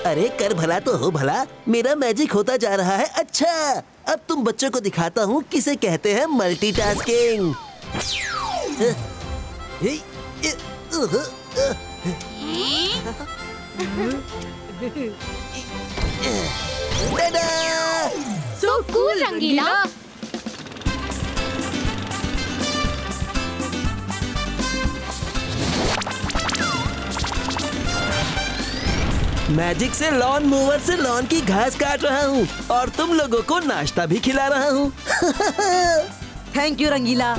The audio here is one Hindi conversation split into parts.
अरे कर भला तो हो भला, मेरा मैजिक होता जा रहा है। अच्छा, अब तुम बच्चों को दिखाता हूँ किसे कहते हैं मल्टीटास्किंग। सो कूल रंगीला। मैजिक से लॉन मूवर से लॉन की घास काट रहा हूँ और तुम लोगों को नाश्ता भी खिला रहा हूँ। थैंक यू रंगीला।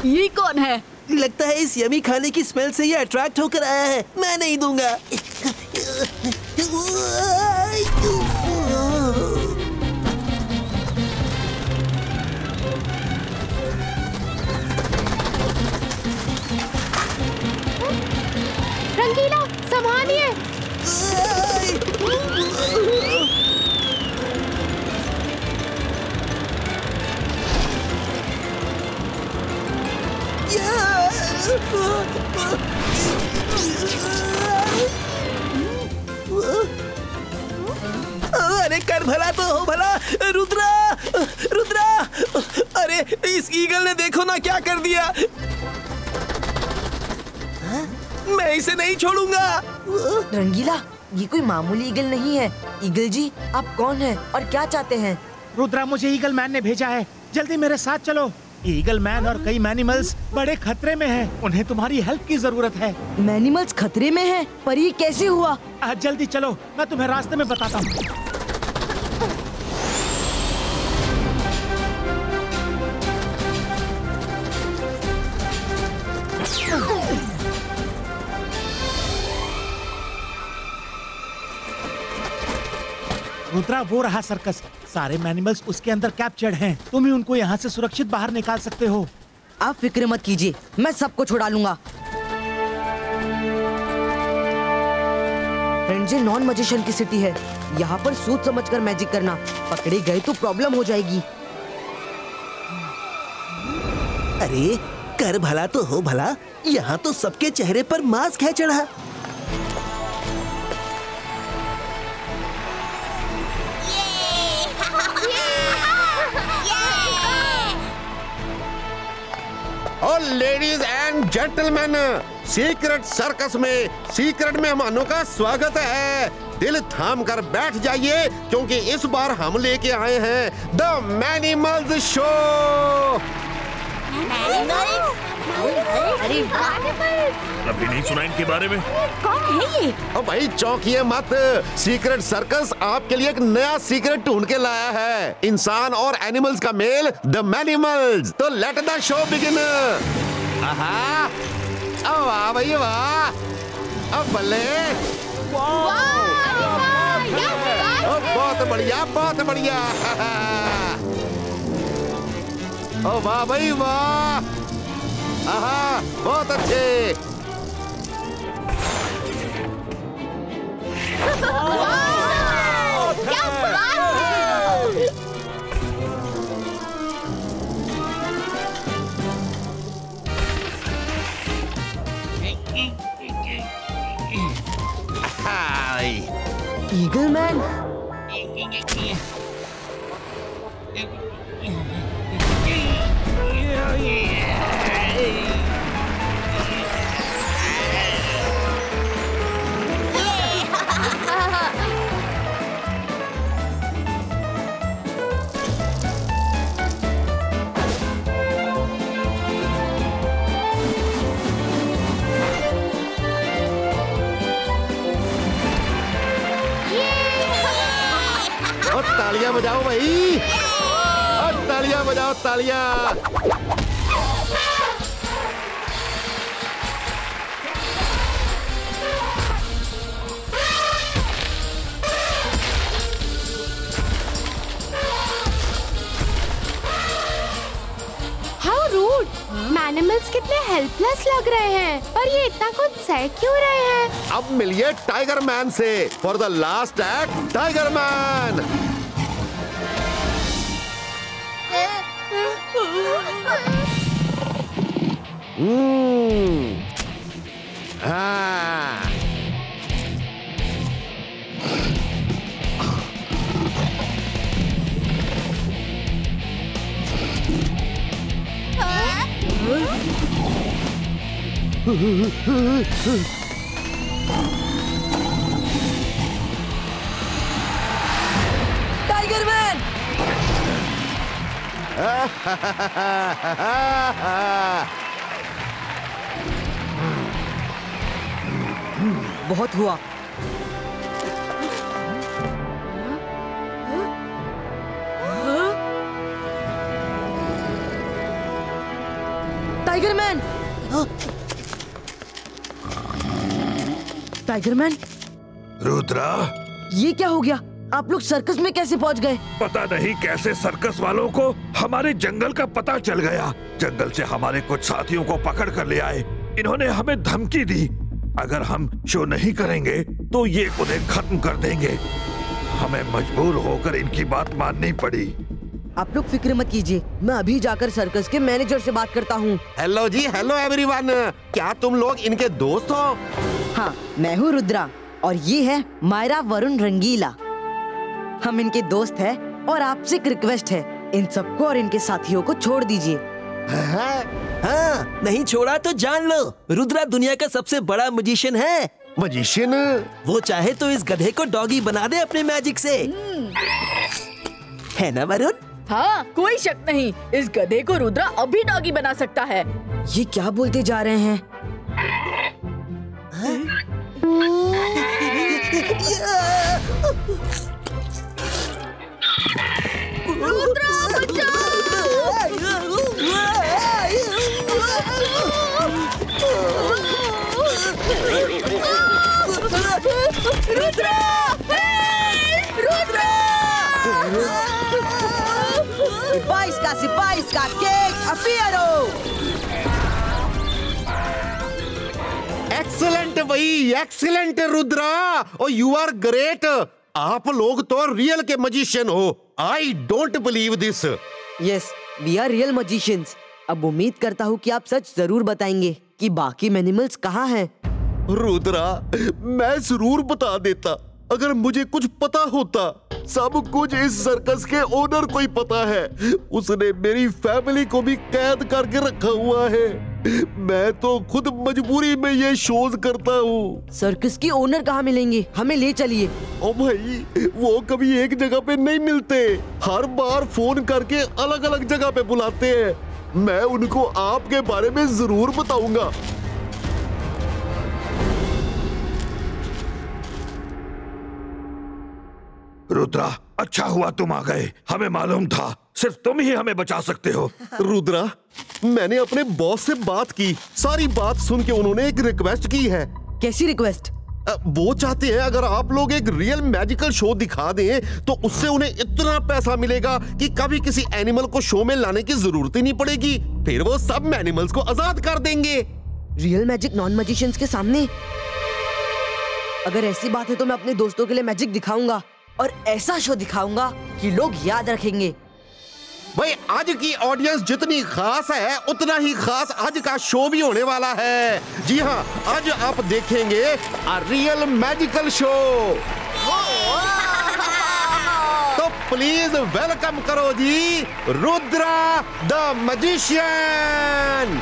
ये कौन है? लगता है इस यमी खाने की स्मेल से ये अट्रैक्ट होकर आया है। मैं नहीं दूंगा। रंगीला संभालिए। अरे कर भला तो हो भला। रुद्रा, रुद्रा, अरे इस ईगल ने देखो ना क्या कर दिया। मैं इसे नहीं छोड़ूंगा। रंगीला, ये कोई मामूली ईगल नहीं है। ईगल जी, आप कौन हैं और क्या चाहते हैं? रुद्रा, मुझे ईगल मैन ने भेजा है, जल्दी मेरे साथ चलो। ईगल मैन और कई मैनिमल्स बड़े खतरे में हैं। उन्हें तुम्हारी हेल्प की जरूरत है। मैनिमल्स खतरे में हैं? पर ये कैसे हुआ? जल्दी चलो, मैं तुम्हें रास्ते में बताता हूँ। रुद्रा, वो रहा सर्कस। सारे मैनिमल्स उसके अंदर कैप्चर्ड हैं। तुम ही उनको यहाँ से सुरक्षित बाहर निकाल सकते हो। आप फिक्र मत कीजिए, मैं सबको छुड़ा लूंगा। फ्रेंड्स, ये नॉन मैजिशियन की सिटी है। यहाँ पर सोच समझकर मैजिक करना। पकड़े गए तो प्रॉब्लम हो जाएगी। अरे कर भला तो हो भला, यहाँ तो सबके चेहरे पर मास्क है चढ़ा। और ladies and gentleman, secret circus में सीक्रेट मेहमानों का स्वागत है। दिल थाम कर बैठ जाइए, क्योंकि इस बार हम लेके आए हैं द मैनिमल्स शो। अरे कभी नहीं सुना इनके बारे में। कौन है ये? ओ भाई चौंकिए मत, सीक्रेट सर्कस आपके लिए एक नया सीक्रेट ढूंढ के लाया है। इंसान और एनिमल्स का मेल, द मैनिमल्स। तो लेट द शो बिगिन। आहा, ओ वाह भाई वाह, अब बल्ले, बहुत बढ़िया, बहुत बढ़िया। ओ वाह भाई वाह, आहा, बहुत अच्छे। क्या बात है! हाय, ईगल मैन, और तालियां बजाओ भाई, और तालियां बजाओ, तालियां। एनिमल्स कितने हेल्पलेस लग रहे हैं, पर ये इतना कुछ सह क्यों रहे हैं? अब मिलिए टाइगर मैन से for the last act. Tiger man, हाँ। Tiger man! बहुत हुआ। Tiger man! Tiger man, Rudra, ये क्या हो गया? आप लोग सर्कस में कैसे पहुंच गए? पता नहीं कैसे सर्कस वालों को हमारे जंगल का पता चल गया। जंगल से हमारे कुछ साथियों को पकड़ कर ले आए। इन्होंने हमें धमकी दी, अगर हम शो नहीं करेंगे तो ये उन्हें खत्म कर देंगे। हमें मजबूर होकर इनकी बात माननी पड़ी। आप लोग फिक्र मत कीजिए, मैं अभी जाकर सर्कस के मैनेजर से बात करता हूँ। हेलो जी, हेलो एवरीवन। क्या तुम लोग इनके दोस्त हो? हाँ, मैं हूँ रुद्रा और ये है मायरा वरुण रंगीला। हम इनके दोस्त हैं और आपसे एक रिक्वेस्ट है, इन सबको और इनके साथियों को छोड़ दीजिए। हाँ, नहीं छोड़ा तो जान लो, रुद्रा दुनिया का सबसे बड़ा मजिशियन है। मजिशियन? वो चाहे तो इस गधे को डॉगी बना दे अपने मैजिक से। है ना वरुण? हाँ, कोई शक नहीं, इस गधे को रुद्रा अभी डॉगी बना सकता है। ये क्या बोलते जा रहे हैं? रुद्रा रुद्रा, रुद्रा! सिपाही का केक अफियरो। एक्सीलेंट भाई, एक्सीलेंट रुद्रा, और यू आर ग्रेट। आप लोग तो रियल के मजिशियन हो। I don't believe this. Yes, we are real magicians. अब उम्मीद करता हूँ कि आप सच जरूर बताएंगे कि बाकी एनिमल्स कहाँ हैं। रुद्रा, मैं जरूर बता देता अगर मुझे कुछ पता होता। सब कुछ इस सर्कस के ओनर को ही पता है। उसने मेरी फैमिली को भी कैद करके रखा हुआ है। मैं तो खुद मजबूरी में ये शोज करता हूँ। सर्कस के ओनर कहाँ मिलेंगे? हमें ले चलिए। ओ भाई, वो कभी एक जगह पे नहीं मिलते, हर बार फोन करके अलग अलग जगह पे बुलाते हैं। मैं उनको आपके बारे में जरूर बताऊंगा। रुद्रा, अच्छा हुआ तुम आ गए। हमें मालूम था सिर्फ तुम ही हमें बचा सकते हो। रुद्रा, मैंने अपने बॉस से बात की। सारी बात सुन के उन्होंने एक रिक्वेस्ट की है। कैसी रिक्वेस्ट? वो चाहते हैं अगर आप लोग एक रियल मैजिकल शो दिखा दें तो उससे उन्हें इतना पैसा मिलेगा कि कभी किसी एनिमल को शो में लाने की जरूरत ही नहीं पड़ेगी। फिर वो सब एनिमल्स को आजाद कर देंगे। रियल मैजिक नॉन मैजिशियंस के सामने? अगर ऐसी बात है तो मैं अपने दोस्तों के लिए मैजिक दिखाऊंगा और ऐसा शो दिखाऊंगा कि लोग याद रखेंगे। भाई, आज की ऑडियंस जितनी खास है उतना ही खास आज का शो भी होने वाला है। जी हाँ, आज आप देखेंगे अ रियल मैजिकल शो। तो प्लीज वेलकम करो जी रुद्रा द मैजिशियन।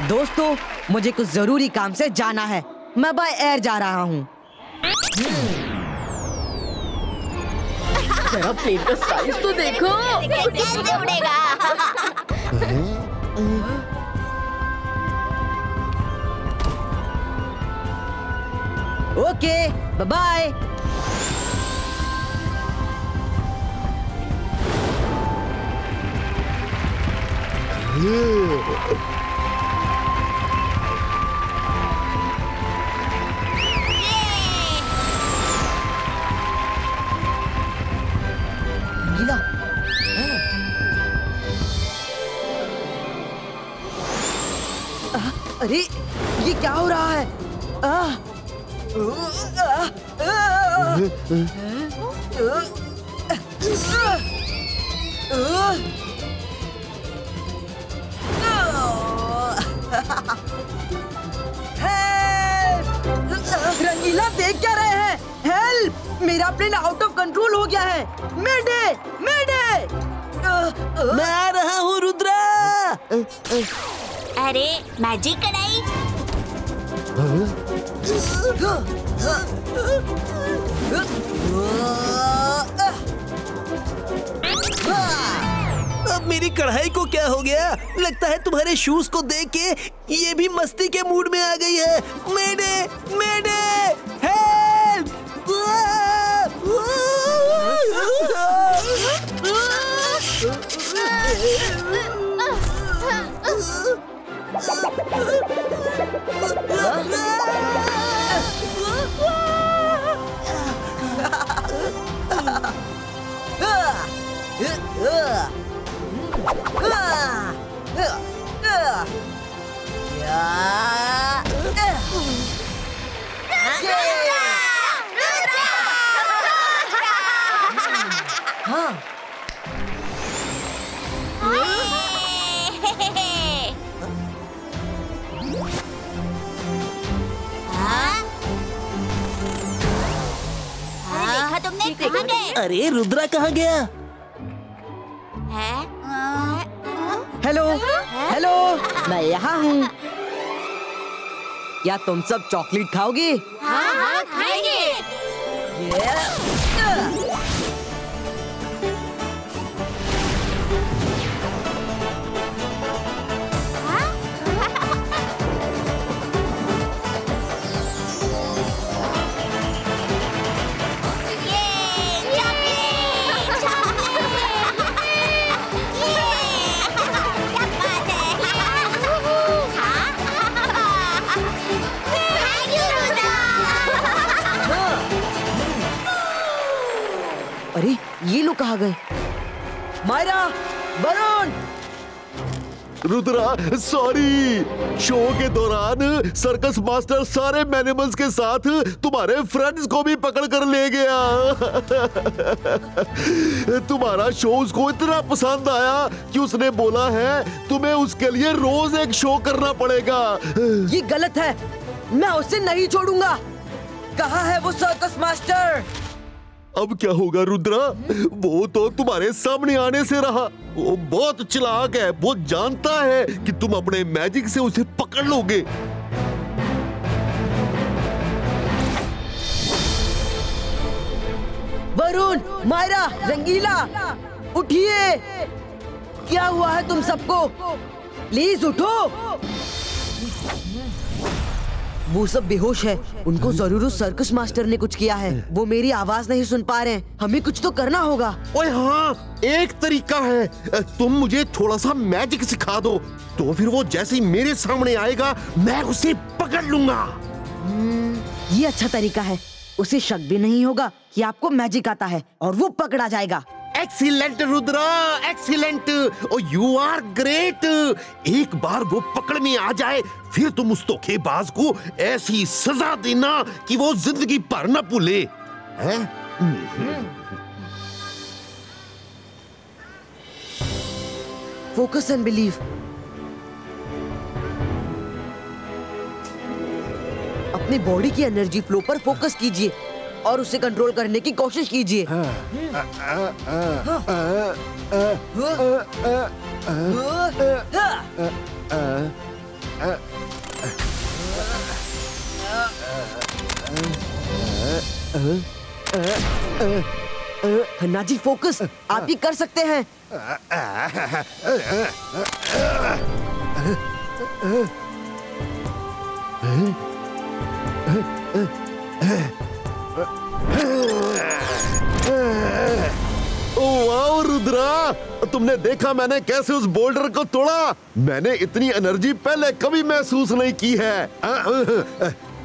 दोस्तों, मुझे कुछ जरूरी काम से जाना है। मैं बाय एयर जा रहा हूँ। जरा प्लेन का साइज तो देखो। कैसे उड़ेगा? Okay, bye bye. रंगीला, अरे ये क्या हो रहा है? रंगीला, देख क्या रहे हैं? हेल्प! मेरा प्लेन आउट ऑफ कंट्रोल हो गया है। मेडे, मेडे! मैं आ रहा हूँ रुद्रा। अरे मैजिक कढ़ाई। अब मेरी कढ़ाई को क्या हो गया? लगता है तुम्हारे शूज को देख के ये भी मस्ती के मूड में आ गई है। मेडे, मेडे, हेल्प! देखा तुमने? कहाँ गए? अरे रुद्रा कहाँ गया? हेलो, हेलो, मैं यहाँ हूँ। क्या तुम सब चॉकलेट खाओगे? हाँ हाँ खाएंगे। अरे ये लोग कहाँ गए? मायरा, वरुण! रुद्रा सॉरी, शो के दौरान सर्कस मास्टर सारे एनिमल्स के साथ तुम्हारे फ्रेंड्स को भी पकड़ कर ले गया। तुम्हारा शो उसको इतना पसंद आया कि उसने बोला है तुम्हें उसके लिए रोज एक शो करना पड़ेगा। ये गलत है, मैं उसे नहीं छोड़ूंगा। कहाँ है वो सर्कस मास्टर? अब क्या होगा रुद्रा? वो तो तुम्हारे सामने आने से रहा। वो बहुत चालाक है, वो जानता है कि तुम अपने मैजिक से उसे पकड़ लोगे। वरुण, मायरा, रंगीला, उठिए! क्या हुआ है तुम सबको? प्लीज उठो। वो सब बेहोश है। उनको जरूर उस सर्कस मास्टर ने कुछ किया है। वो मेरी आवाज नहीं सुन पा रहे हैं। हमें कुछ तो करना होगा। ओए हाँ, एक तरीका है। तुम मुझे थोड़ा सा मैजिक सिखा दो, तो फिर वो जैसे ही मेरे सामने आएगा मैं उसे पकड़ लूंगा। ये अच्छा तरीका है। उसे शक भी नहीं होगा कि आपको मैजिक आता है और वो पकड़ा जाएगा। Excellent Rudra, excellent. Oh you are great. एक बार वो पकड़ में आ जाए फिर तुम उस धोखेबाज को ऐसी सजा देना कि वो जिंदगी भर न भूले। हैं? Focus and believe. अपनी बॉडी की एनर्जी फ्लो पर फोकस कीजिए और उसे कंट्रोल करने की कोशिश कीजिए। खन्ना जी, फोकस, आप ही कर सकते हैं। वाह रुद्रा, तुमने देखा मैंने कैसे उस बोल्डर को तोड़ा? मैंने इतनी एनर्जी पहले कभी महसूस नहीं की है।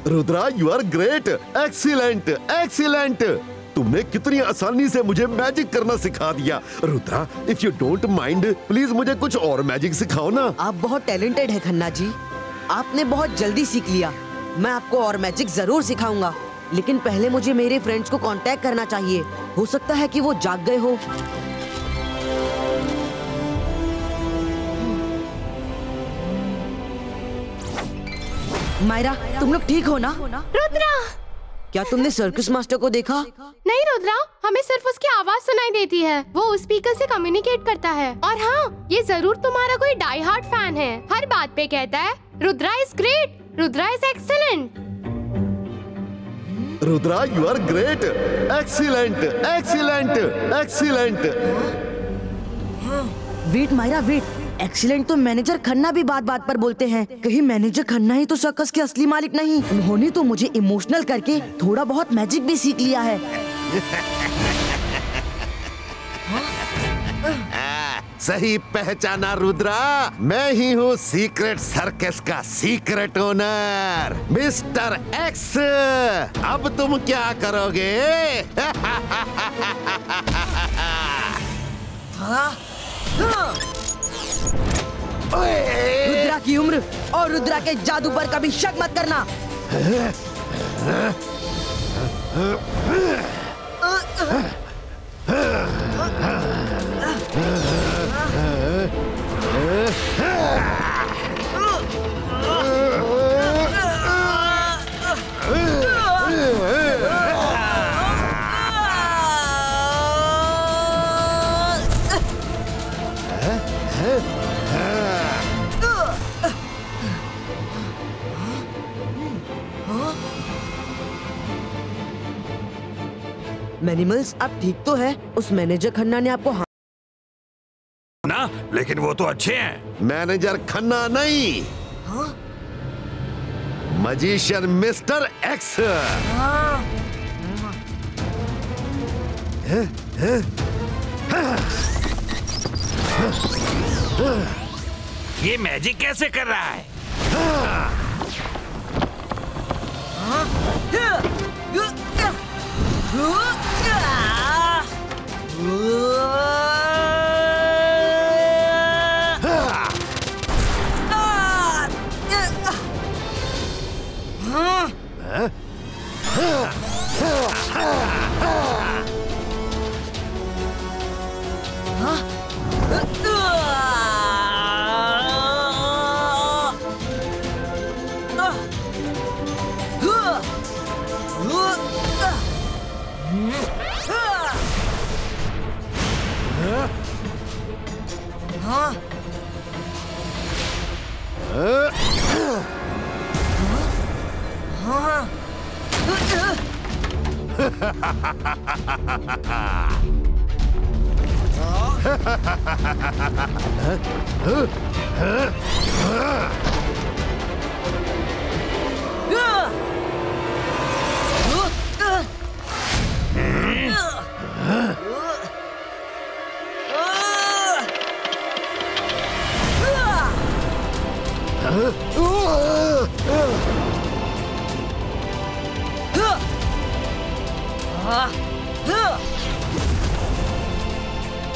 Rudra, you are great, excellent, excellent. तुमने कितनी आसानी से मुझे मैजिक करना सिखा दिया। Rudra, if you don't mind, please मुझे कुछ और मैजिक सिखाओ ना। आप बहुत टैलेंटेड है खन्ना जी। आपने बहुत जल्दी सीख लिया। मैं आपको और मैजिक जरूर सिखाऊंगा, लेकिन पहले मुझे मेरे फ्रेंड्स को कांटेक्ट करना चाहिए। हो सकता है कि वो जाग गए हो। मायरा, तुम लोग ठीक हो ना? रुद्रा! क्या तुमने सर्कस मास्टर को देखा? नहीं रुद्रा, हमें सिर्फ उसकी आवाज सुनाई देती है। वो स्पीकर से कम्युनिकेट करता है। और हाँ, ये जरूर तुम्हारा कोई डाई हार्ड फैन है। हर बात पे कहता है Rudra is great, Rudra is excellent. Rudra, you are great, excellent, excellent, excellent. Wait Myra, wait. Excellent तो मैनेजर खन्ना भी बात बात पर बोलते हैं। कहीं मैनेजर खन्ना ही तो सर्कस के असली मालिक नहीं? उन्होंने तो मुझे इमोशनल करके थोड़ा बहुत मैजिक भी सीख लिया है। सही पहचाना रुद्रा, मैं ही हूँ सीक्रेट सर्कस का सीक्रेट ओनर, मिस्टर एक्स। अब तुम क्या करोगे? रुद्रा की उम्र और रुद्रा के जादू पर कभी शक मत करना। मैनिमल्स, आप ठीक तो है? उस मैनेजर खन्ना ने आपको ना, लेकिन वो तो अच्छे हैं। मैनेजर खन्ना नहीं, मजिशियन मिस्टर एक्स। ये मैजिक कैसे कर रहा है?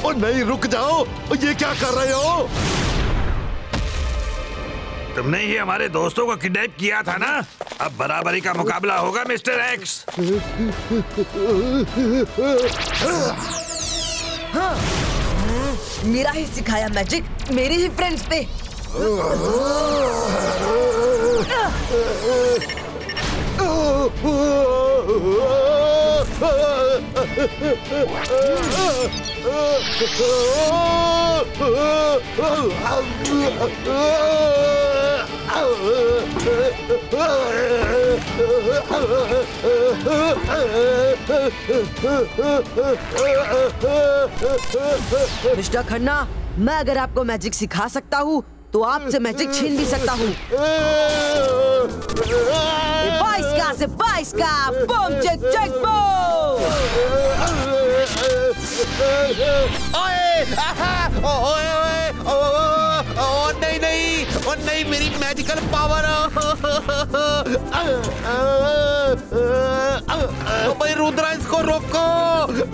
ओ नहीं, रुक जाओ, ये क्या कर रहे हो? तुमने ही हमारे दोस्तों को किडनैप किया था ना? अब बराबरी का मुकाबला होगा मिस्टर एक्स। हाँ, मेरा ही सिखाया मैजिक मेरे ही फ्रेंड्स पे। मिस्टर खन्ना, मैं अगर आपको मैजिक सिखा सकता हूँ तो आपसे मैजिक छीन भी सकता हूँ। 22 का बम चेक चेक बम। नहीं नहीं, और नहीं, मेरी मैजिकल पावर। भाई रुद्रा, इसको रोको,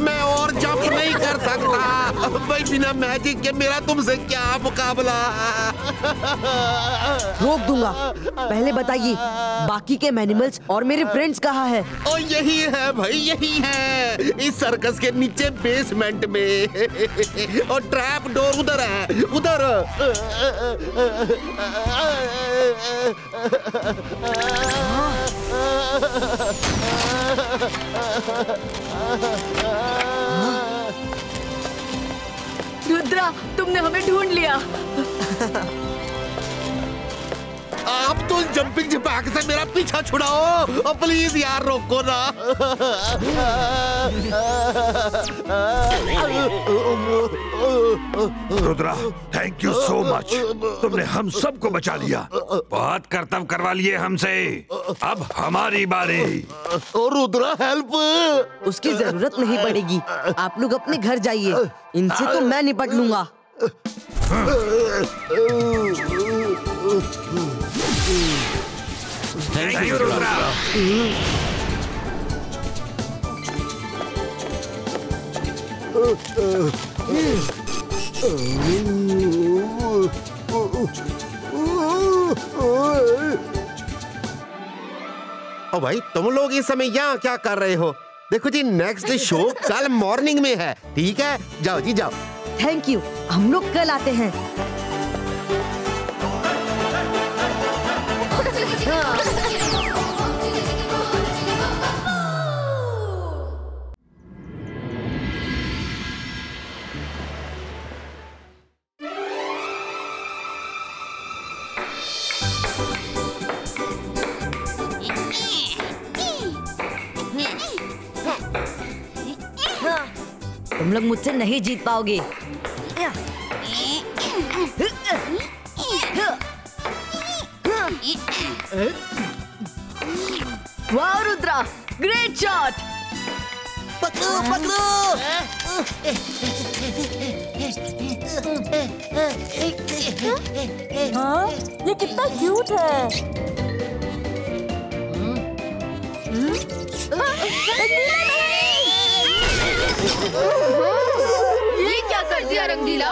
मैं और जंप नहीं कर सकता। भाई भाई बिना मैजिक के मेरा तुमसे क्या मुकाबला। रोक दूंगा। पहले बताइए बाकी के मैनिमल्स और मेरे फ्रेंड्स कहाँ है? ओ यही है भाई, यही है इस सर्कस के नीचे बेसमेंट में। और ट्रैप डोर उधर है, उधर। रुद्रा, तुमने हमें ढूंढ लिया। आप तो जंपिंग जपैक से मेरा पीछा छुड़ाओ और प्लीज यार रोको ना। Rudra, thank you so much. तुमने हम सबको बचा लिया। बहुत कर्तव्य करवा लिए हमसे। अब हमारी बारी। रुद्रा हेल्प। उसकी जरूरत नहीं पड़ेगी। आप लोग अपने घर जाइए। इनसे तो मैं निपट लूंगा। Thank you Rudra. ओ भाई तुम लोग इस समय यहाँ क्या कर रहे हो? देखो जी नेक्स्ट शो कल मॉर्निंग में है, ठीक है? जाओ जी जाओ। Thank you. हम लोग कल आते हैं। तुम लोग मुझसे नहीं जीत पाओगे। वाह रुद्रा, ग्रेट शॉट। पकड़ो पकड़ो। हाँ, ये कितना क्यूट है। ये क्या कर दिया रंगीला?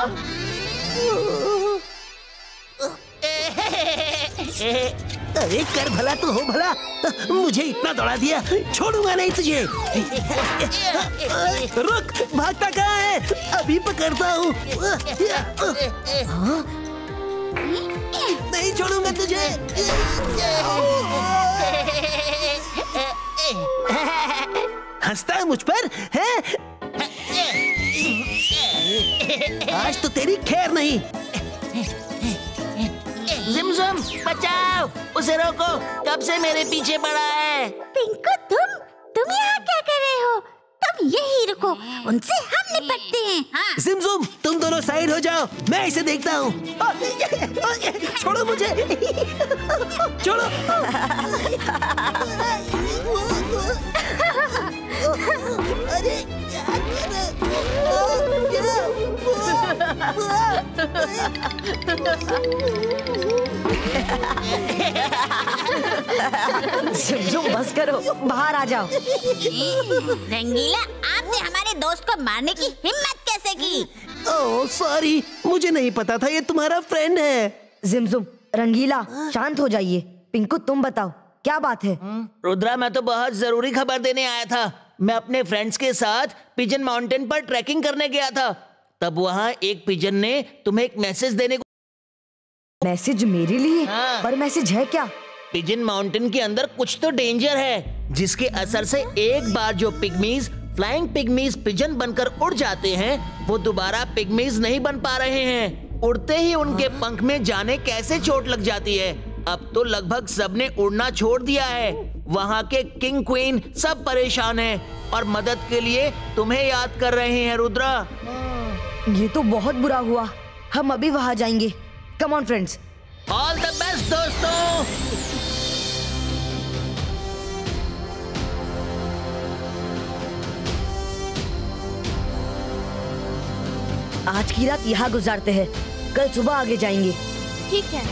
अरे कर भला तो हो भला, मुझे इतना दौड़ा दिया, छोड़ूंगा नहीं तुझे। रुक, भागता कहाँ है? अभी पकड़ता हूँ। नहीं छोड़ूंगा तुझे। हंसता है मुझ पर है? आज तो तेरी खैर नहीं। जिमजुम बचाओ, उसे रोको, कब से मेरे पीछे पड़ा है। पिंकू तुम यहाँ क्या कर रहे हो? तुम यही रुको, उनसे हम निपटते हैं। हाँ। जिमजुम तुम दोनों साइड हो जाओ, मैं इसे देखता हूँ। छोड़ो मुझे, छोड़ो। अरे जिमजुम बस करो, बाहर आ जाओ। रंगीला, आपने हमारे दोस्त को मारने की हिम्मत कैसे की? ओह सॉरी, मुझे नहीं पता था ये तुम्हारा फ्रेंड है। जिमजुम, रंगीला शांत हो जाइए। पिंकू तुम बताओ क्या बात है? रुद्रा, मैं तो बहुत जरूरी खबर देने आया था। मैं अपने फ्रेंड्स के साथ पिजन माउंटेन पर ट्रैकिंग करने गया था। तब वहाँ एक पिजन ने तुम्हें एक मैसेज देने को। मैसेज मेरे लिए? हाँ। पर मैसेज है क्या? पिजन माउंटेन के अंदर कुछ तो डेंजर है, जिसके असर से एक बार जो पिग्मीज फ्लाइंग पिग्मीज पिजन बनकर उड़ जाते हैं, वो दोबारा पिग्मीज नहीं बन पा रहे हैं। उड़ते ही उनके पंख में जाने कैसे चोट लग जाती है। अब तो लगभग सबने उड़ना छोड़ दिया है। वहाँ के किंग क्वीन सब परेशान हैं और मदद के लिए तुम्हें याद कर रहे हैं रुद्रा। ये तो बहुत बुरा हुआ। हम अभी वहाँ जाएंगे। Come on friends. All the best दोस्तों। आज की रात यहाँ गुजारते हैं, कल सुबह आगे जाएंगे। ठीक है।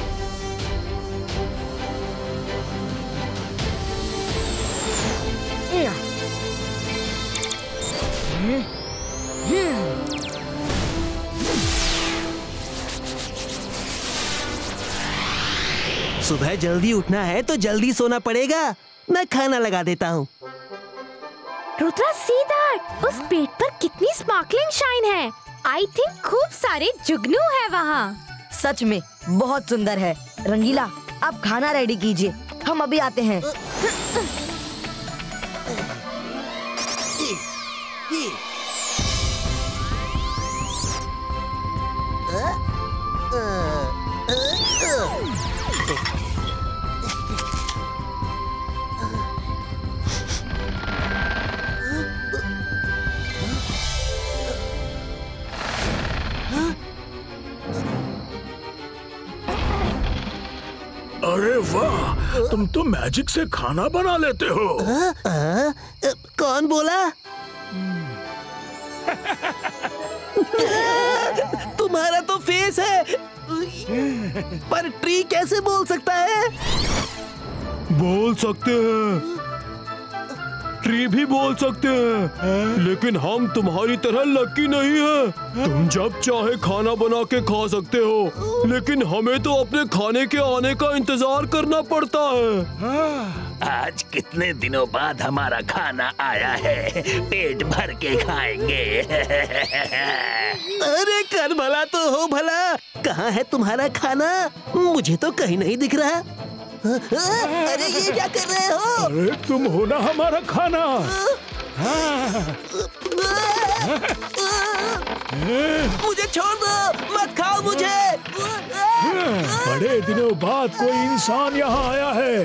सुबह जल्दी उठना है तो जल्दी सोना पड़ेगा। मैं खाना लगा देता हूँ। रुद्रा, सी दैट, उस पेड़ पर कितनी स्पार्कलिंग शाइन है। आई थिंक खूब सारे जुगनू है वहाँ। सच में बहुत सुंदर है। रंगीला, आप खाना रेडी कीजिए, हम अभी आते हैं। अरे वाह, तुम तो मैजिक से खाना बना लेते हो। कौन बोला? तुम्हारा तो फेस है, पर ट्री कैसे बोल सकता है? बोल सकते हैं, ट्री भी बोल सकते हैं, लेकिन हम तुम्हारी तरह लकी नहीं है। तुम जब चाहे खाना बना के खा सकते हो, लेकिन हमें तो अपने खाने के आने का इंतजार करना पड़ता है। आज कितने दिनों बाद हमारा खाना आया है, पेट भर के खाएंगे। अरे कर भला तो हो भला, कहाँ है तुम्हारा खाना? मुझे तो कहीं नहीं दिख रहा। अरे ये क्या कर रहे हो? अरे तुम हो ना हमारा खाना। मुझे छोड़ दो, मत खाओ मुझे। बड़े दिनों बाद कोई इंसान यहाँ आया है।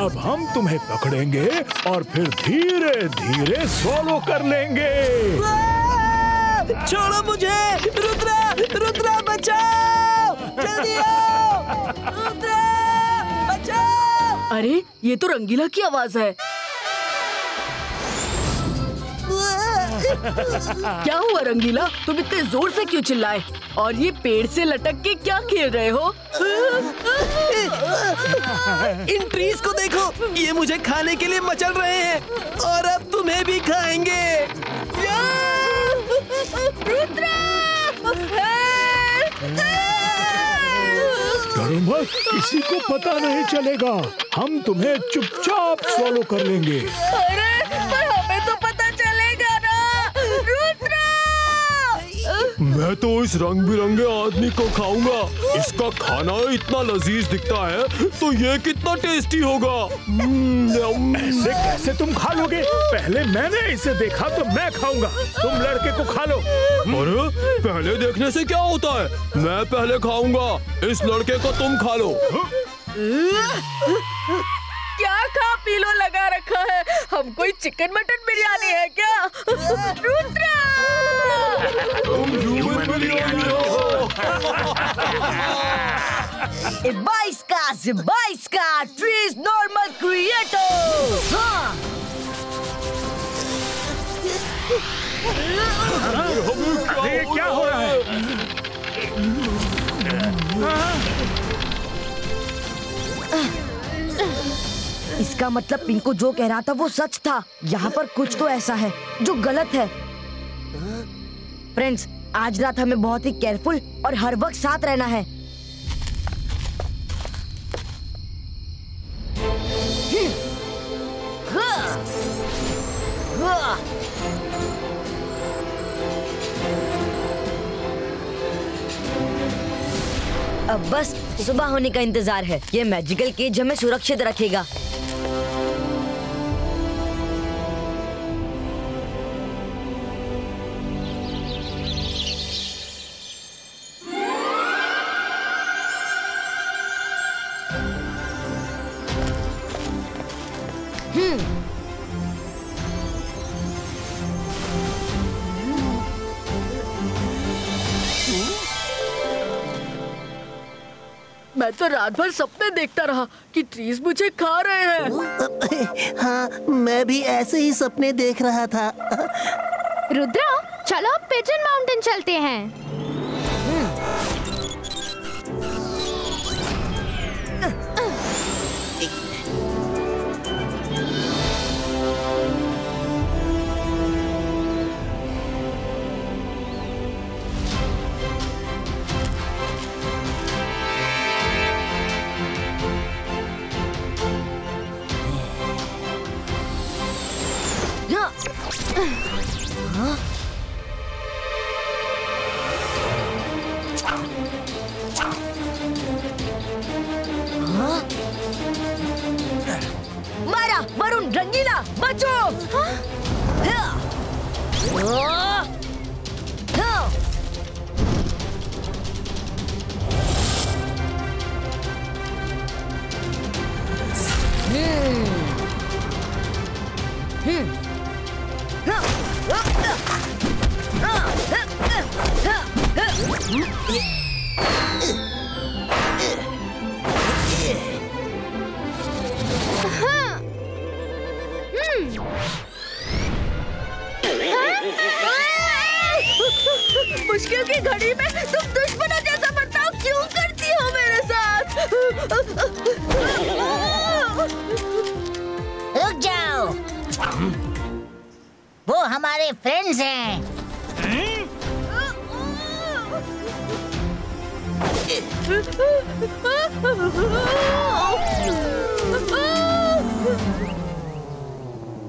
अब हम तुम्हें पकड़ेंगे और फिर धीरे धीरे स्वॉलो कर लेंगे। छोड़ो मुझे, रुद्रा, रुद्रा बचाओ, जल्दी आओ, रुद्रा बचाओ। अरे ये तो रंगीला की आवाज है। क्या हुआ रंगीला, तुम इतने जोर से क्यों चिल्लाए? और ये पेड़ से लटक के क्या खेल रहे हो? इन ट्रीज को देखो, ये मुझे खाने के लिए मचल रहे हैं और अब तुम्हें भी खाएंगे। रुद्रा! डरो मत, किसी को पता नहीं चलेगा। हम तुम्हें चुपचाप स्वॉलो कर लेंगे। अरे पर हमें तो पता चलेगा ना। रुद्रा! मैं तो इस रंग बिरंगे आदमी को खाऊंगा। इसका खाना इतना लजीज दिखता है, तो ये कितना टेस्टी होगा। ऐसे कैसे तुम खा लोगे? पहले मैंने इसे देखा तो मैं खाऊंगा, तुम लड़के को खा लो। अरे पहले देखने से क्या होता है? मैं पहले खाऊंगा, इस लड़के को तुम खा लो। क्या खा पी लो लगा रखा है? हम कोई चिकन मटन बिरयानी है क्या? रुद्रा! तुम ह्यूमन बिरयानी हो। Zibaiska, Trees Normal Creator! हाँ! ये क्या हो रहा है? इसका मतलब पिंकू जो कह रहा था वो सच था। यहाँ पर कुछ तो ऐसा है जो गलत है। फ्रेंड्स, आज रात हमें बहुत ही केयरफुल और हर वक्त साथ रहना है। अब बस सुबह होने का इंतजार है। ये मैजिकल केज हमें सुरक्षित रखेगा। मैं तो रात भर सपने देखता रहा कि ट्रीज मुझे खा रहे हैं। हाँ, मैं भी ऐसे ही सपने देख रहा था। रुद्रा, चलो अब पिजन माउंटेन चलते हैं। मुश्किल की घड़ी में तुम दुश्मनों जैसा बर्ताव क्यों करती हो मेरे साथ? रुक जाओ, वो हमारे फ्रेंड्स हैं।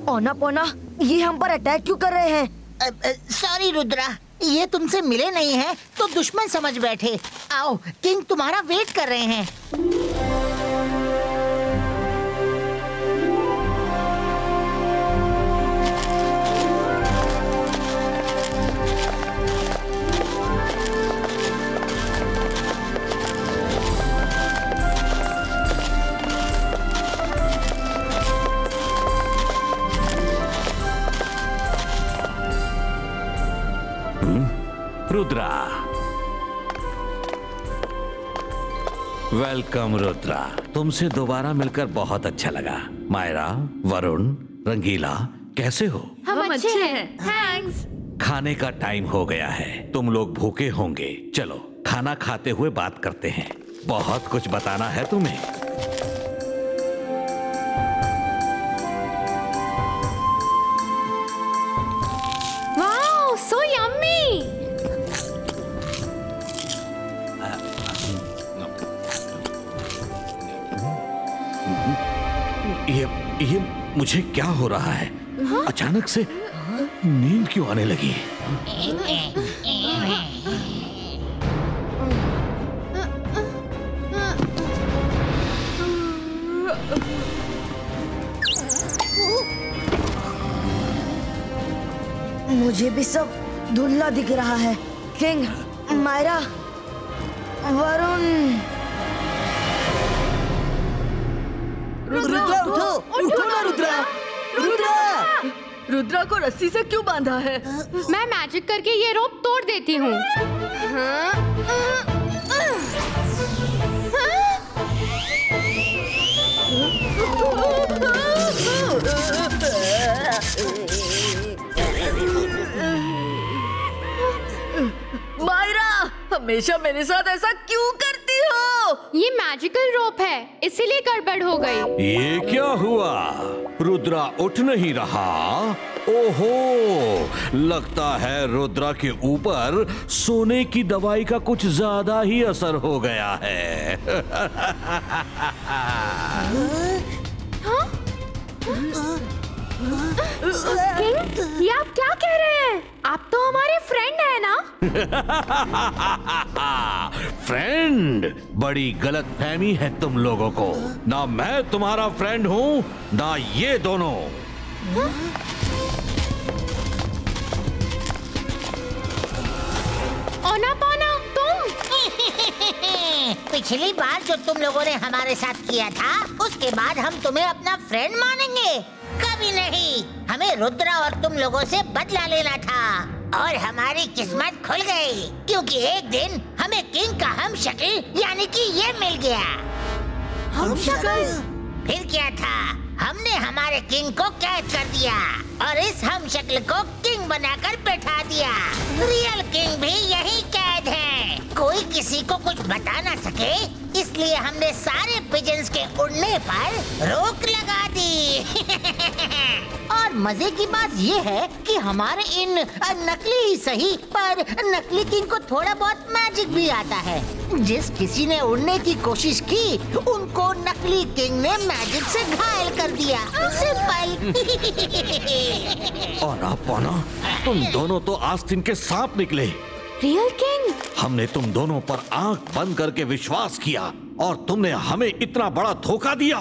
पौना पौना, ये हम पर अटैक क्यों कर रहे हैं? सॉरी रुद्रा, ये तुमसे मिले नहीं हैं तो दुश्मन समझ बैठे। आओ, किंग तुम्हारा वेट कर रहे हैं। रुद्रा, वेलकम रुद्रा। तुमसे दोबारा मिलकर बहुत अच्छा लगा। मायरा, वरुण, रंगीला, कैसे हो? हम अच्छे हैं। थैंक्स। खाने का टाइम हो गया है, तुम लोग भूखे होंगे। चलो खाना खाते हुए बात करते हैं, बहुत कुछ बताना है तुम्हें। Wow, so yummy. ये मुझे क्या हो रहा है? अचानक से नींद क्यों आने लगी? मुझे भी सब धुंधला दिख रहा है। किंग, मायरा, वरुण। रुद्रा उठो, उठो ना रुद्रा। रुद्रा, रुद्रा को रस्सी से क्यों बांधा है? मैं मैजिक करके ये रोप तोड़ देती हूँ। मायरा, हमेशा मेरे साथ ऐसा क्यों करती हो? ये मैजिकल रोप है, इसीलिए गड़बड़ हो गई। ये क्या हुआ? रुद्रा उठ नहीं रहा। ओहो, लगता है रुद्रा के ऊपर सोने की दवाई का कुछ ज्यादा ही असर हो गया है। किंग, ये आप क्या कह रहे हैं? आप तो हमारे फ्रेंड है ना? फ्रेंड? बड़ी गलत फहमी है तुम लोगों को। ना मैं तुम्हारा फ्रेंड हूँ, ना ये दोनों। ओना पोना, तुम? पिछली बार जो तुम लोगों ने हमारे साथ किया था, उसके बाद हम तुम्हें अपना फ्रेंड मानेंगे? कभी नहीं। हमें रुद्रा और तुम लोगों से बदला लेना था और हमारी किस्मत खुल गई, क्योंकि एक दिन हमें किंग का हम शक्ल यानी कि ये मिल गया। हम शक्ल? फिर क्या था, हमने हमारे किंग को कैद कर दिया और इस हम शक्ल को किंग बनाकर बैठा दिया। रियल किंग भी यही कैद है। कोई किसी को कुछ बता ना सके, इसलिए हमने सारे पिजन्स के उड़ने पर रोक लगा दी। और मजे की बात ये है कि हमारे इन नकली ही सही पर नकली किंग को थोड़ा बहुत मैजिक भी आता है। जिस किसी ने उड़ने की कोशिश की, उनको नकली किंग ने मैजिक से घायल कर दिया। सिंपल। और पौना, तुम दोनों तो आस्तीन के सांप निकले। Real king? हमने तुम दोनों पर आंख बंद करके विश्वास किया और तुमने हमें इतना बड़ा धोखा दिया।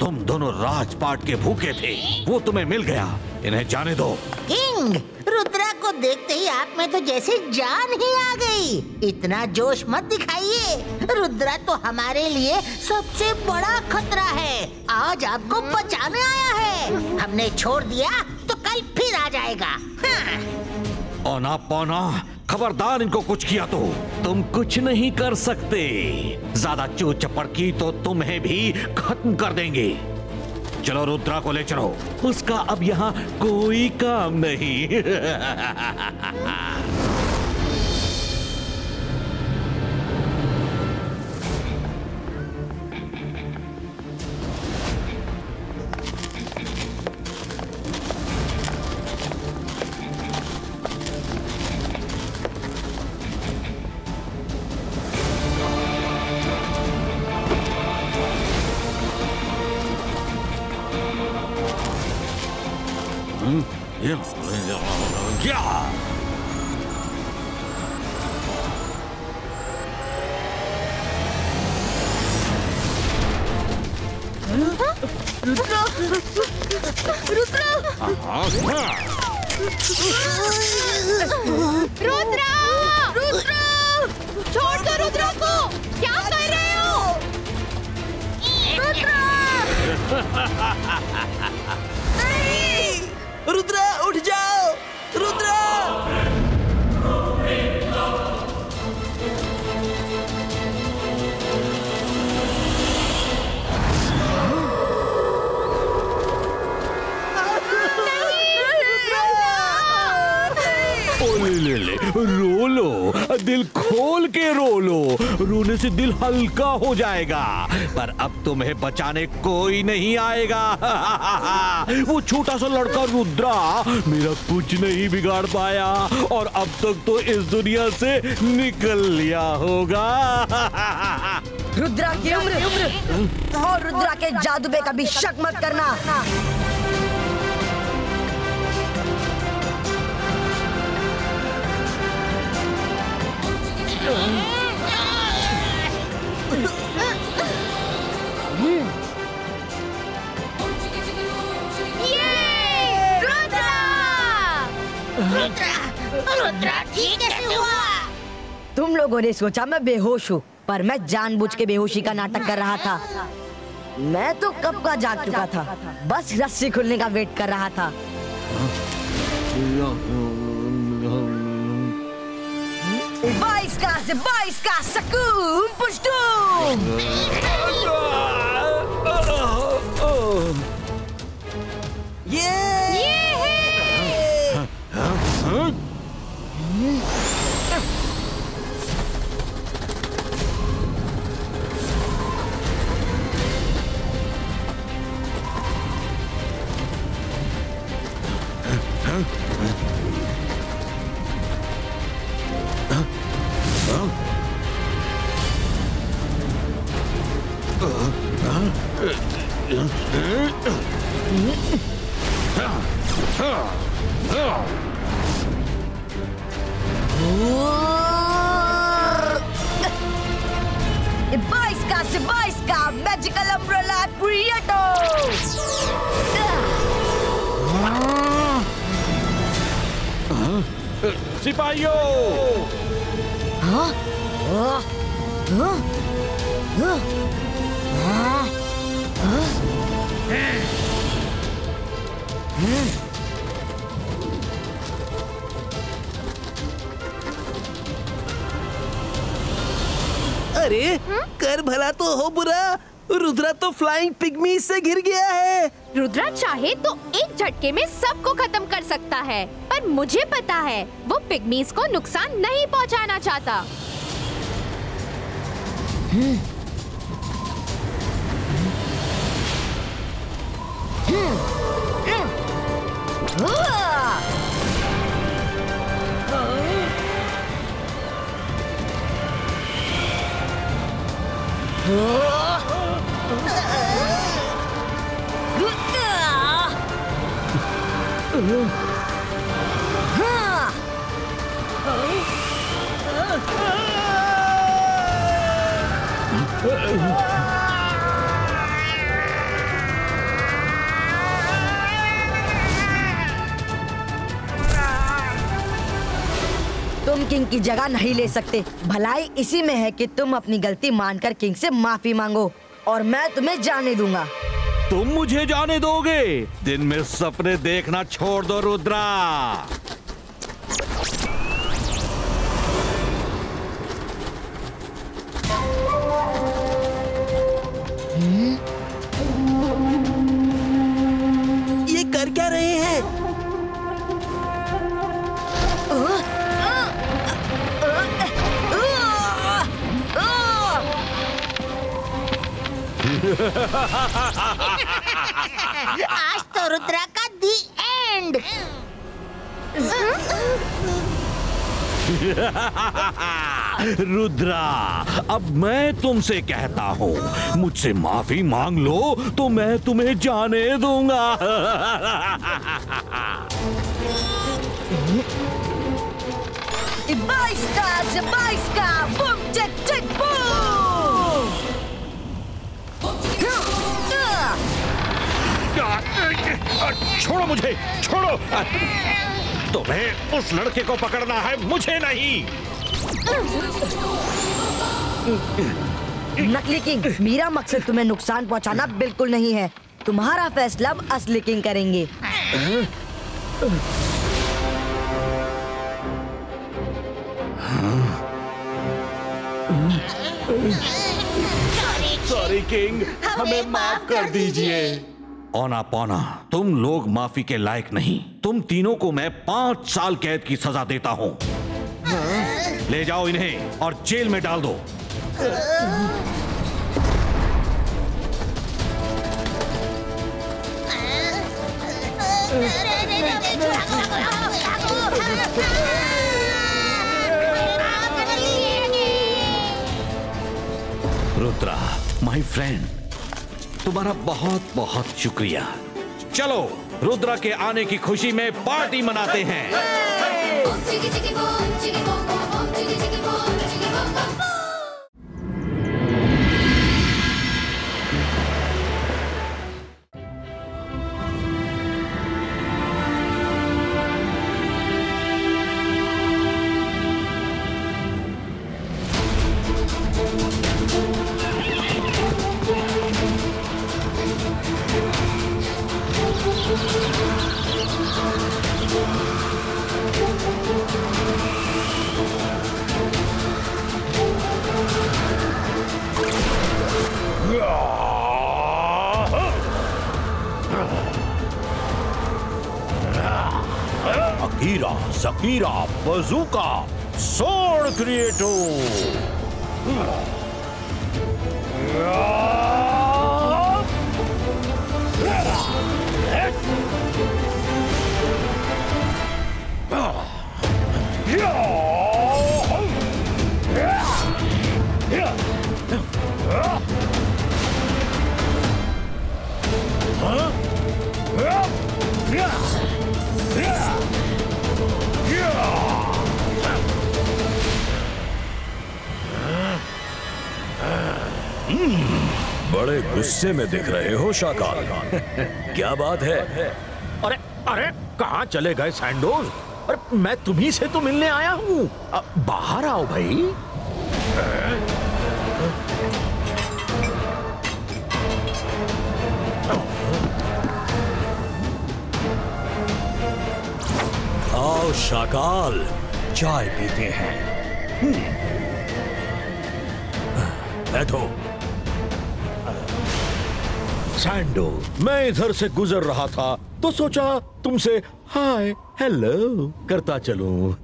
तुम दोनों राजपाट के भूखे थे, वो तुम्हें मिल गया। इन्हें जाने दो। किंग, रुद्रा को देखते ही आप में तो जैसे जान ही आ गई। इतना जोश मत दिखाइए। रुद्रा तो हमारे लिए सबसे बड़ा खतरा है। आज आपको बचाने आया है। हमने छोड़ दिया तो कल फिर आ जाएगा। हाँ। ओना पौना, खबरदार इनको कुछ किया तो तुम कुछ नहीं कर सकते। ज्यादा चो चपड़ की तो तुम्हें भी खत्म कर देंगे। चलो रुद्रा को ले चलो, उसका अब यहाँ कोई काम नहीं। रुद्रा, रुद्रा, रुद्रा, रुद्रा, छोड़ दो रुद्रा को, क्या कर रहे हो? रुद्रा, नहीं! रुद्रा उठ जाओ, रुद्रा! ले, रो लो, दिल खोल के रो लो, रोने से दिल हल्का हो जाएगा। पर अब तुम्हें बचाने कोई नहीं आएगा। वो छोटा सा लड़का रुद्रा मेरा कुछ नहीं बिगाड़ पाया और अब तक तो इस दुनिया से निकल लिया होगा। रुद्रा की उम्र और रुद्रा के जादू पे कभी शक मत करना। रुद्रा ठीक कैसे हुआ? तुम लोगों ने सोचा मैं बेहोश हूँ, पर मैं जानबूझ के बेहोशी का नाटक कर रहा था। मैं तो कब का जाग चुका था, बस रस्सी खुलने का वेट कर रहा था। बाईस का सकून पुष्टूम। बाईस का मैजिकल अम्ब्रेला क्रिएटो। सिपाहियों! अरे कर भला तो हो बुरा, रुद्रा तो फ्लाइंग पिग्मी से घिर गया है। रुद्रा चाहे तो एक झटके में सबको खत्म कर सकता है, पर मुझे पता है वो पिग्मीज को नुकसान नहीं पहुंचाना चाहता। तुम किंग की जगह नहीं ले सकते। भलाई इसी में है कि तुम अपनी गलती मानकर किंग से माफी मांगो और मैं तुम्हें जाने दूंगा। तुम मुझे जाने दोगे? दिन में सपने देखना छोड़ दो रुद्रा। आज तो रुद्रा का दी एंड। रुद्रा, अब मैं तुमसे कहता हूँ, मुझसे माफी मांग लो तो मैं तुम्हें जाने दूंगा। Boom check check boom. छोड़ो मुझे, छोड़ो। तुम्हें उस लड़के को पकड़ना है, मुझे नहीं। नकली किंग, मेरा मकसद तुम्हें नुकसान पहुंचाना बिल्कुल नहीं है। तुम्हारा फैसला अब असली किंग करेंगे। सॉरी किंग, हमें माफ कर दीजिए। औना पौना, तुम लोग माफी के लायक नहीं। तुम तीनों को मैं 5 साल कैद की सजा देता हूँ। ले जाओ इन्हें और जेल में डाल दो। रुद्रा, माय फ्रेंड, तुम्हारा बहुत बहुत शुक्रिया। चलो रुद्रा के आने की खुशी में पार्टी मनाते हैं। अकीरा, ज़कीरा, बज़ूका, स्वॉर्ड क्रिएटो। बड़े गुस्से में दिख रहे हो शाकाल। क्या बात है? अरे अरे, कहाँ चले गए सैंडोज? अरे मैं तुम्ही से तो मिलने आया हूँ। बाहर आओ भाई। आओ शाकाल, चाय पीते हैं। बैठो। सैंडो, मैं इधर से गुजर रहा था तो सोचा तुमसे हाय हेलो करता चलूं।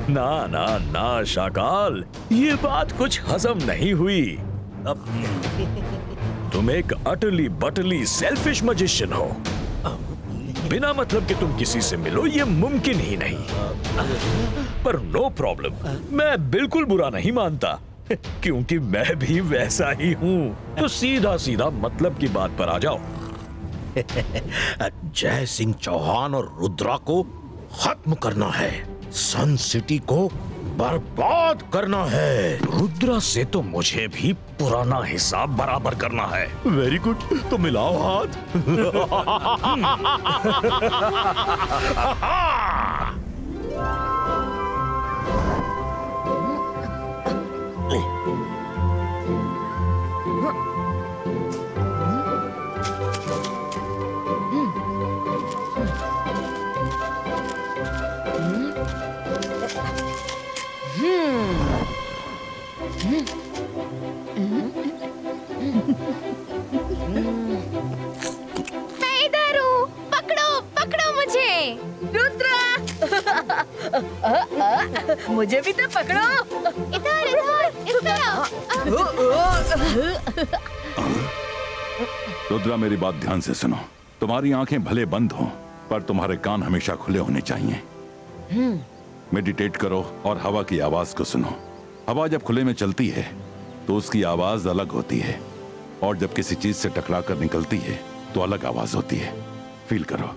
ना ना ना शाकाल, ये बात कुछ हजम नहीं हुई। अब तुम एक अटली बटली सेल्फिश मैजिशियन हो। बिना मतलब कि तुम किसी से मिलो ये मुमकिन ही नहीं। पर नो प्रॉब्लम, मैं बिल्कुल बुरा नहीं मानता क्योंकि मैं भी वैसा ही हूँ। तो सीधा सीधा मतलब की बात पर आ जाओ। जय सिंह चौहान और रुद्रा को खत्म करना है, सन सिटी को बर्बाद करना है। रुद्रा से तो मुझे भी पुराना हिसाब बराबर करना है। वेरी गुड, तो मिलाओ हाथ। मैं इधर हूँ, पकड़ो पकड़ो मुझे। रुद्रा, मुझे भी तो पकड़ो। इधर इधर इस तरफ। रुद्रा मेरी बात ध्यान से सुनो। तुम्हारी आंखें भले बंद हों पर तुम्हारे कान हमेशा खुले होने चाहिए। मेडिटेट करो और हवा की आवाज को सुनो। हवा जब खुले में चलती है तो उसकी आवाज अलग होती है और जब किसी चीज से टकरा कर निकलती है तो अलग आवाज होती है। फील करो।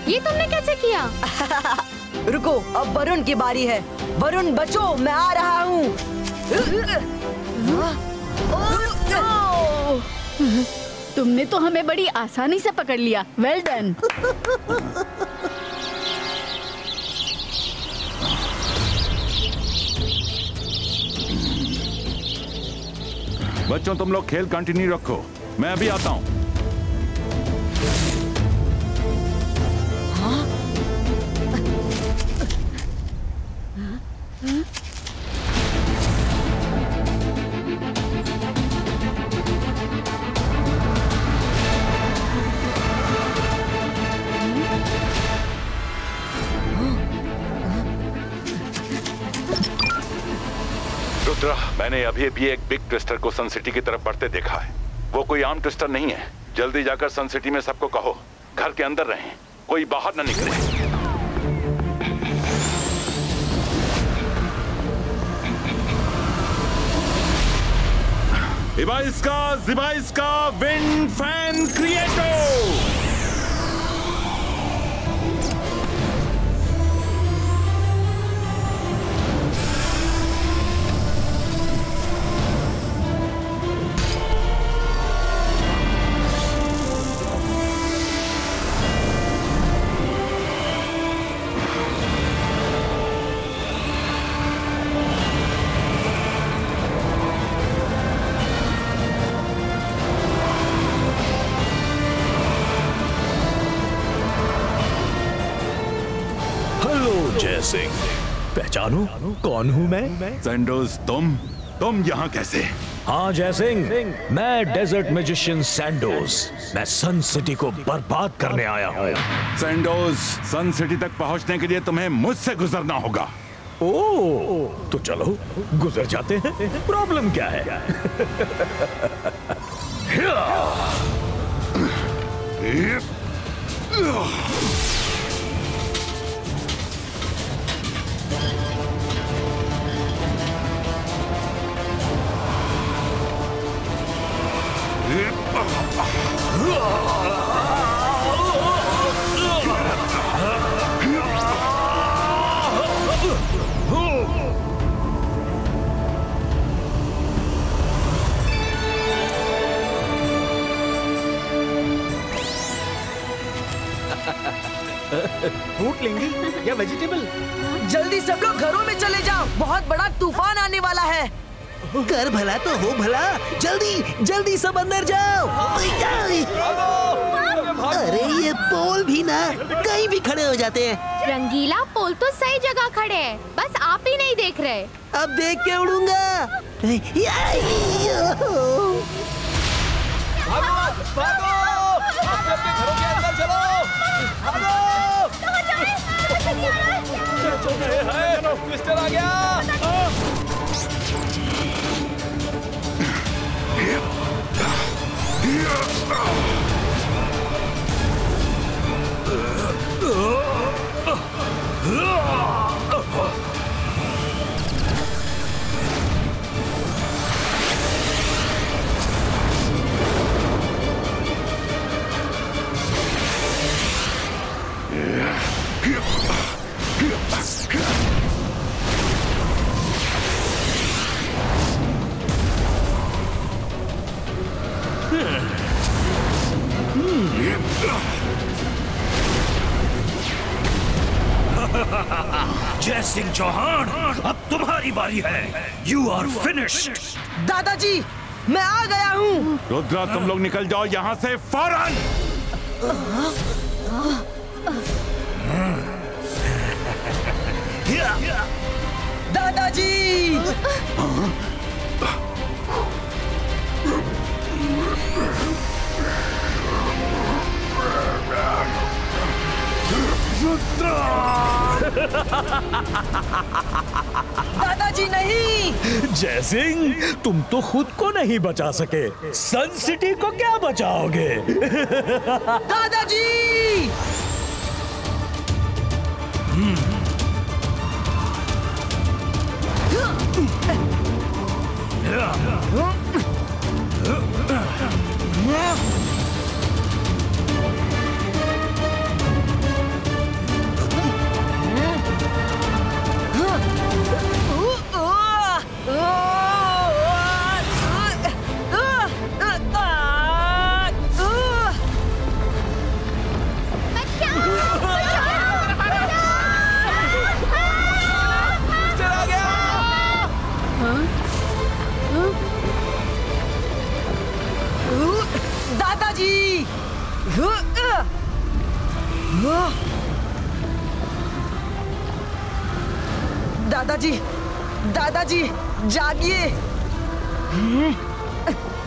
ये तुमने कैसे किया? रुको, अब वरुण की बारी है। वरुण बचो, मैं आ रहा हूँ। तुमने तो हमें बड़ी आसानी से पकड़ लिया। Well done. बच्चों तुम लोग खेल कंटिन्यू रखो, मैं अभी आता हूँ। रुद्रा, मैंने अभी एक बिग ट्विस्टर को सन सिटी की तरफ बढ़ते देखा है। वो कोई आम ट्विस्टर नहीं है। जल्दी जाकर सन सिटी में सबको कहो घर के अंदर रहें, कोई बाहर न निकले। जिबाइस्का विंड फैन क्रिएटो। सिंह, पहचानो कौन हूँ मैं? सैंडोज, तुम यहाँ कैसे? हाँ जय सिंह, मैं डेजर्ट मैजिशियन सैंडोज। मैं सन सिटी को बर्बाद करने आया हूँ। सैंडोज, सन सिटी तक पहुँचने के लिए तुम्हें मुझसे गुजरना होगा। ओह, तो चलो गुजर जाते हैं। प्रॉब्लम क्या है? फ्रूट लेंगी या वेजिटेबल? जल्दी सब लोग घरों में चले जाओ, बहुत बड़ा तूफान आने वाला है। कर भला तो हो भला, जल्दी जल्दी सब अंदर जाओ। अरे ये पोल भी ना कहीं भी खड़े हो जाते हैं। रंगीला, पोल तो सही जगह खड़े हैं, बस आप ही नहीं देख रहे। अब देख के उड़ूंगा। भागो, अपने घरों के अंदर चलो। भागो। चलो, ट्विस्टर आ गया। जय सिंह चौहान, अब तुम्हारी बारी है। You are finished. दादाजी, मैं आ गया हूँ। रुद्रा, तुम लोग निकल जाओ यहाँ से फौरन। दादाजी! दादाजी नहीं! जयसिंह, तुम तो खुद को नहीं बचा सके, सन सिटी को क्या बचाओगे? दादाजी! दादाजी, दादाजी, जागिए!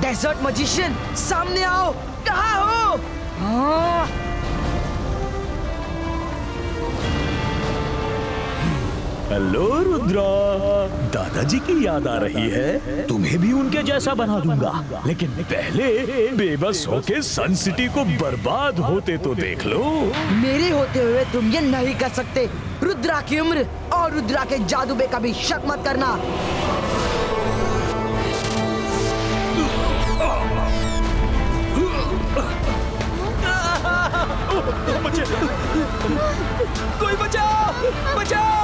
डेजर्ट मैजिशियन, सामने आओ! कहाँ हो? हेलो रुद्रा, दादाजी की याद आ रही है? तुम्हें भी उनके जैसा बना दूंगा, लेकिन पहले बेबस होके सन सिटी को बर्बाद होते तो देख लो। मेरे होते हुए तुम ये नहीं कर सकते। रुद्रा की उम्र और रुद्रा के जादू पे कभी शक मत करना। कोई बचाओ! बचाओ!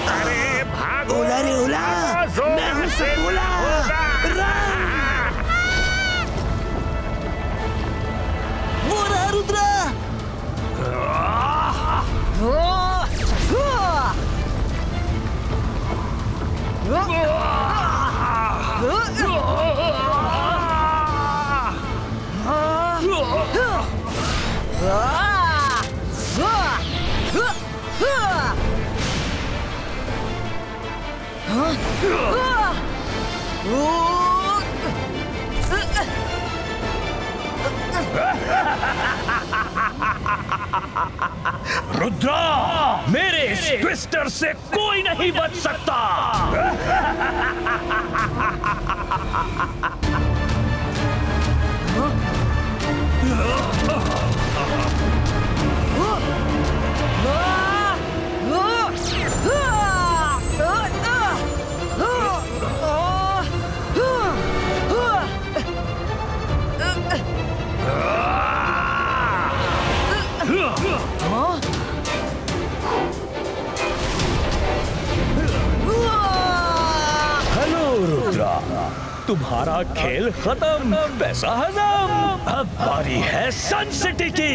अरे भागो! ओला रे ओला! मैं हूँ सपोला! वो रहा रुद्रा! रुद्रा, मेरे इस ट्विस्टर से कोई नहीं बच सकता। तुम्हारा खेल खत्म, पैसा हजम। अब बारी है सन सिटी की।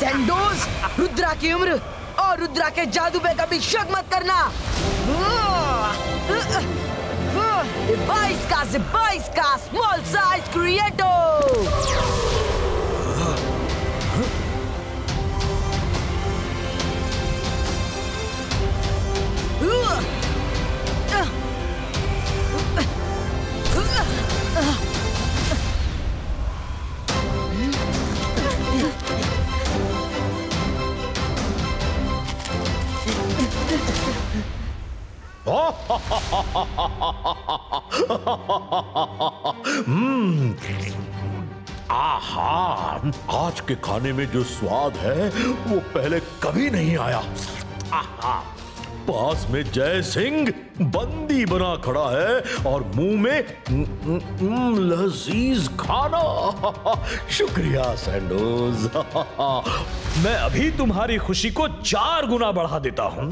सैंडोज, रुद्रा की उम्र और रुद्रा के जादू पे कभी शक मत करना। बाईस का स्मॉल साइज क्रिएटो। आहा, आज के खाने में जो स्वाद है वो पहले कभी नहीं आया। आहा, पास में जय सिंह बंदी बना खड़ा है और मुंह में लजीज खाना। शुक्रिया सैंडोज। मैं अभी तुम्हारी खुशी को 4 गुना बढ़ा देता हूं।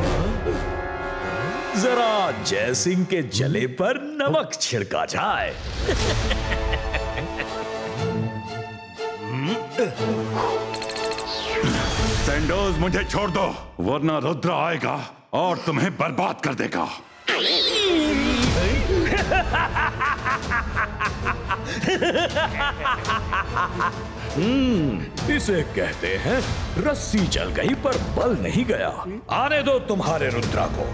जरा जय सिंह के जले पर नमक छिड़का जाए। सैंडोज मुझे छोड़ दो, वरना रुद्र आएगा और तुम्हें बर्बाद कर देगा। इसे कहते हैं रस्सी जल गई पर बल नहीं गया। आने दो तुम्हारे रुद्रा को।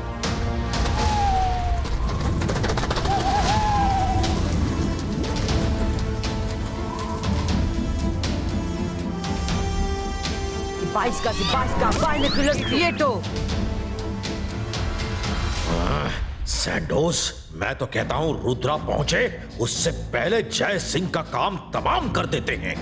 बाईस का बाइनोकुलर क्रिएटो। सैंडोस, मैं तो कहता हूं रुद्रा पहुंचे उससे पहले जय सिंह का काम तमाम कर देते हैं।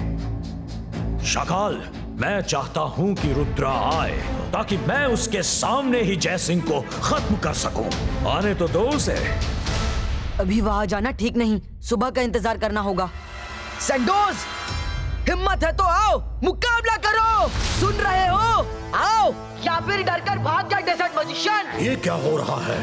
शाकाल, मैं चाहता हूं कि रुद्रा आए ताकि मैं उसके सामने ही जय सिंह को खत्म कर सकूं। आने तो दो उसे। अभी वहां जाना ठीक नहीं, सुबह का इंतजार करना होगा। सैंडोस, हिम्मत है तो आओ, मुकाबला करो। सुन रहे हो? आओ, या फिर डरकर भाग जाए डेजर्ट मैजिशियन। ये क्या हो रहा है?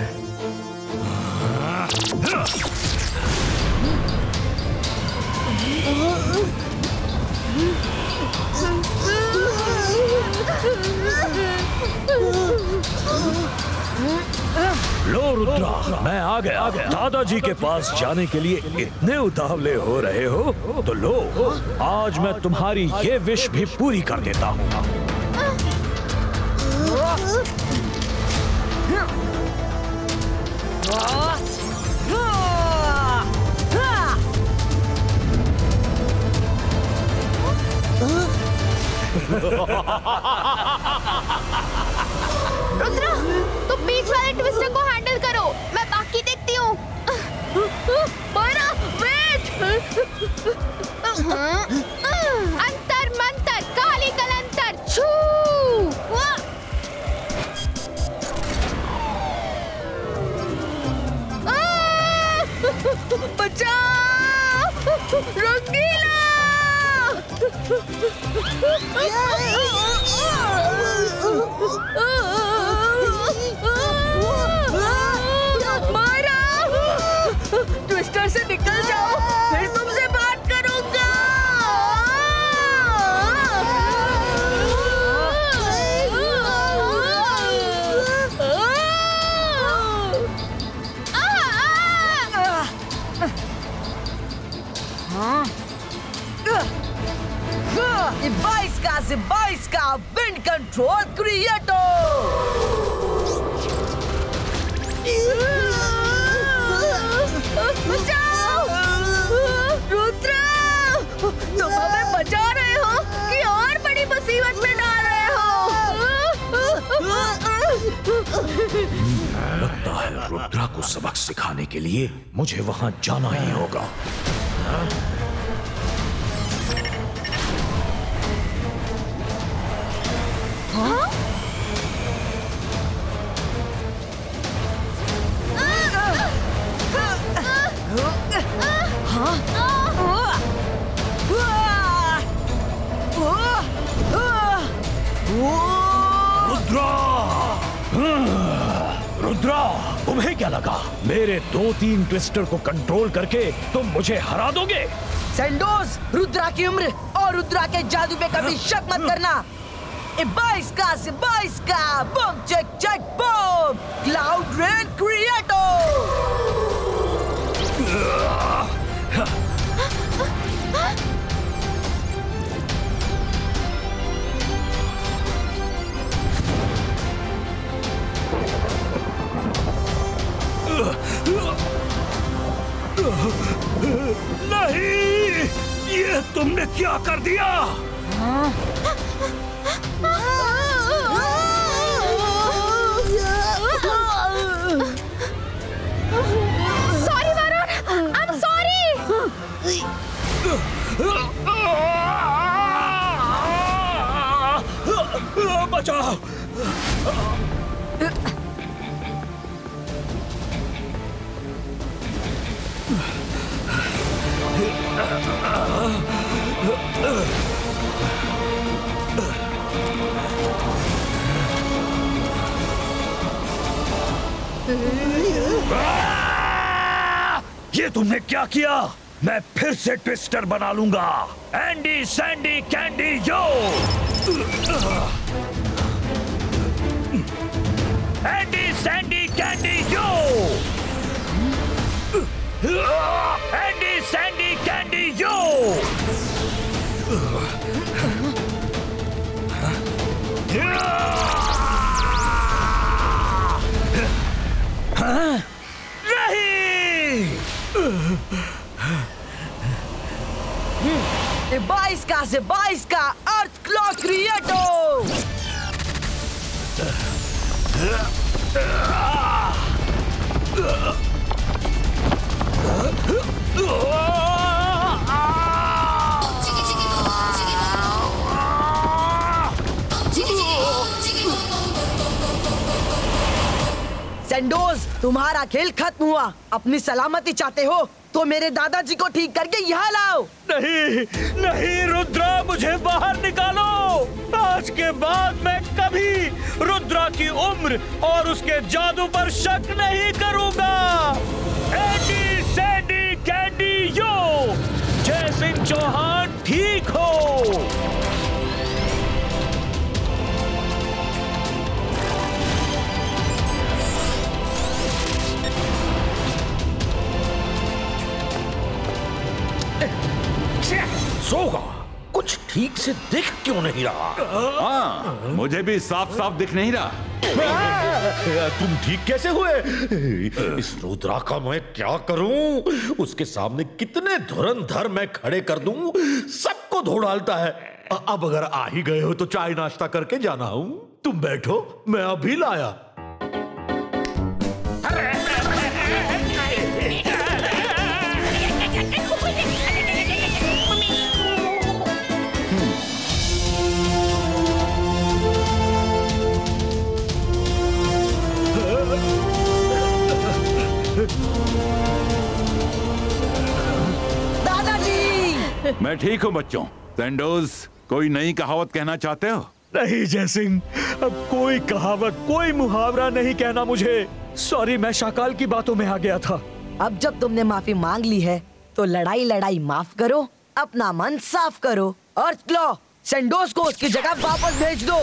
लो रुद्रा, मैं आ गया। दादाजी के पास जाने के लिए इतने उतावले हो रहे हो तो लो, आज मैं तुम्हारी ये विश भी पूरी कर देता हूँ। रुद्रा, तुम बीच वाले ट्विस्टर को हैंडल करो, मैं बाकी देखती हूँ। अंतर मंतर काली कलंतर छू। बचाओ रंगीला। मारा, ट्विस्टर से निकल जाओ, फिर तुमसे बात करूंगा। बाईस का विंड कंट्रोल क्रिएटो। रुद्रा, तुम हमें बचा रहे हो कि और बड़ी मुसीबत में डाल रहे हो? लगता है रुद्रा को सबक सिखाने के लिए मुझे वहां जाना ही होगा। रुद्रा, तुम्हें क्या लगा मेरे 2-3 ट्विस्टर को कंट्रोल करके तुम मुझे हरा दोगे? सैंडोस, रुद्रा की उम्र और रुद्रा के जादू पे कभी शक मत करना। 22 का बम चेक चेक बम क्लाउड रेन क्रिएटो। नहीं, ये तुमने क्या कर दिया? Sorry Varun, I am sorry. बचाओ। ये तुमने क्या किया? मैं फिर से ट्विस्टर बना लूंगा। एंडी सैंडी कैंडी यो। एंडी सैंडी कैंडी यो। एंडी सैंडी कैंडी यो। नहीं। 22 का अर्थ क्लॉक क्रिएटो। सैंडोज, तुम्हारा खेल खत्म हुआ। अपनी सलामती चाहते हो तो मेरे दादाजी को ठीक करके यहाँ लाओ। नहीं नहीं रुद्रा, मुझे बाहर निकालो। आज के बाद मैं कभी रुद्रा की उम्र और उसके जादू पर शक नहीं करूंगा। एंडी सैंडी कैंडी यो। जय सिंह चौहान ठीक हो। सोगा, कुछ ठीक से दिख क्यों नहीं रहा? हाँ, मुझे भी साफ साफ दिख नहीं रहा। तुम ठीक कैसे हुए? इस रुद्रा का मैं क्या करूं? उसके सामने कितने धुरंधर मैं खड़े कर दूं, सबको धो डालता है। अब अगर आ ही गए हो तो चाय नाश्ता करके जाना हूं। तुम बैठो, मैं अभी लाया। दादाजी! मैं ठीक हूँ बच्चों। सैंडोज, कोई नई कहावत कहना चाहते हो? नहीं जयसिंह, अब कोई कहावत, कोई मुहावरा नहीं कहना मुझे। सॉरी, मैं शाकाल की बातों में आ गया था। अब जब तुमने माफी मांग ली है तो लड़ाई माफ करो, अपना मन साफ करो और क्लॉ, सैंडोज को उसकी जगह वापस भेज दो।